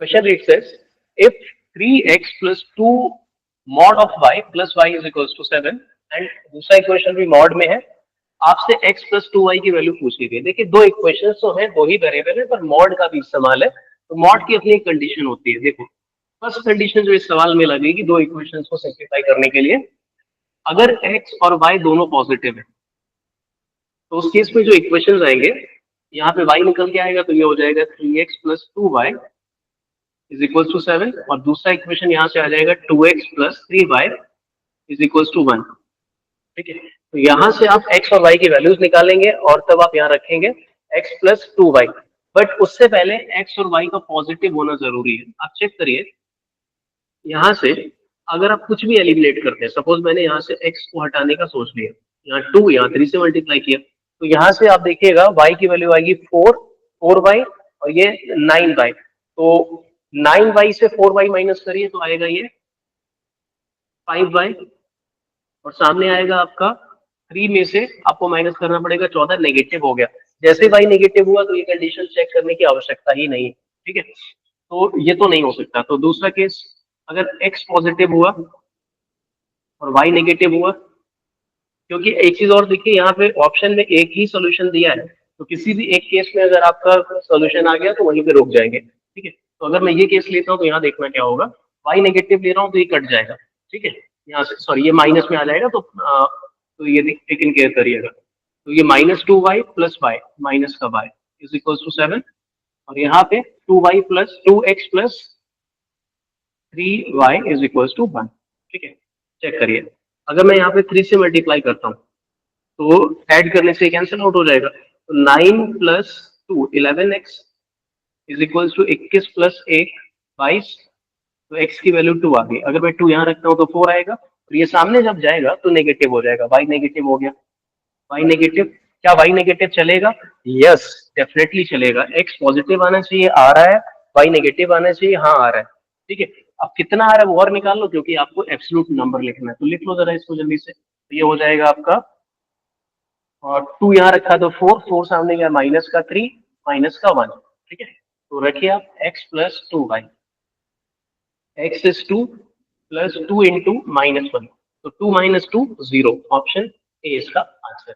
Question reads says if 3x plus 2 mod of y plus y is equals to 7 and दूसरा equation भी mod में है, आपसे x plus 2y की value पूछी गई। देखिए दो इक्वेशन तो है, दो ही वेरिएबल है, पर मॉड का भी इस्तेमाल है, तो मॉड की अपनी एक कंडीशन होती है। देखो फर्स्ट कंडीशन जो इस सवाल में लगेगी दो इक्वेशंस को सिंप्लीफाई करने के लिए, अगर x और y दोनों पॉजिटिव है तो उस केस में जो इक्वेशंस आएंगे, यहाँ पे y निकल के आएगा तो ये हो जाएगा 3x plus 2y is equal to 7, और दूसरा इक्वेशन यहाँ से आ जाएगा 2x plus 3y is equal to 1। ठीक है, तो यहाँ से आप x और y की वैल्यूज निकालेंगे और तब आप यहाँ रखेंगे x प्लस 2y। बट उससे पहले x और y का पॉजिटिव होना जरूरी है। आप चेक करिए, यहाँ से अगर आप कुछ भी एलिमिनेट करते हैं, सपोज मैंने यहाँ से x को हटाने का सोच लिया, यहाँ 2 यहाँ 3 से मल्टीप्लाई किया, तो यहाँ से आप देखिएगा y की वैल्यू आएगी 4y और ये 9y। तो 9y से 4y माइनस करिए तो आएगा ये 5y, और सामने आएगा आपका 3 में से आपको माइनस करना पड़ेगा 14, नेगेटिव हो गया। जैसे y नेगेटिव हुआ तो ये कंडीशन चेक करने की आवश्यकता ही नहीं है। ठीक है, तो ये तो नहीं हो सकता। तो दूसरा केस, अगर x पॉजिटिव हुआ और y नेगेटिव हुआ, क्योंकि एक चीज और देखिए, यहाँ पे ऑप्शन में एक ही सोल्यूशन दिया है, तो किसी भी एक केस में अगर आपका सोल्यूशन आ गया तो वहीं पे रुक जाएंगे। ठीक है, तो अगर मैं ये केस लेता हूँ तो यहाँ देखना क्या होगा, y नेगेटिव ले रहा हूँ तो ये कट जाएगा। ठीक है, यहाँ से सॉरी ये माइनस में आ जाएगा, तो ये टेकन केयर करिएगा। तो ये -2y प्लस y माइनस का y इज इक्वल टू 7, और यहाँ पे 2y plus 2x plus 3y is equal to 1। ठीक है, चेक करिए, अगर मैं यहाँ पे 3 से मल्टीप्लाई करता हूँ तो ऐड करने से कैंसिल आउट हो जाएगा। तो 9 plus 2 11x is equal to 21 plus 1 22, तो x की वैल्यू 2 आ गई। अगर मैं 2 यहाँ रखता हूँ तो 4 आएगा, और ये सामने जब जाएगा तो नेगेटिव हो जाएगा, y नेगेटिव हो गया। y नेगेटिव, क्या y नेगेटिव चलेगा? यस डेफिनेटली चलेगा। x पॉजिटिव आना चाहिए, आ रहा है, y नेगेटिव आना चाहिए, हाँ आ रहा है। ठीक है, अब कितना आ रहा है वो और निकाल लो, क्योंकि आपको एब्सोल्यूट नंबर लिखना है। तो लिख लो जरा इसको जल्दी से, तो ये हो जाएगा आपका, और 2 यहाँ रखा तो 4 सामने गया, माइनस का 3 माइनस का 1। ठीक है, तो रखिए आप x plus 2y, x is 2 plus 2 into -1, तो 2 - 2 0, ऑप्शन ए इसका आंसर।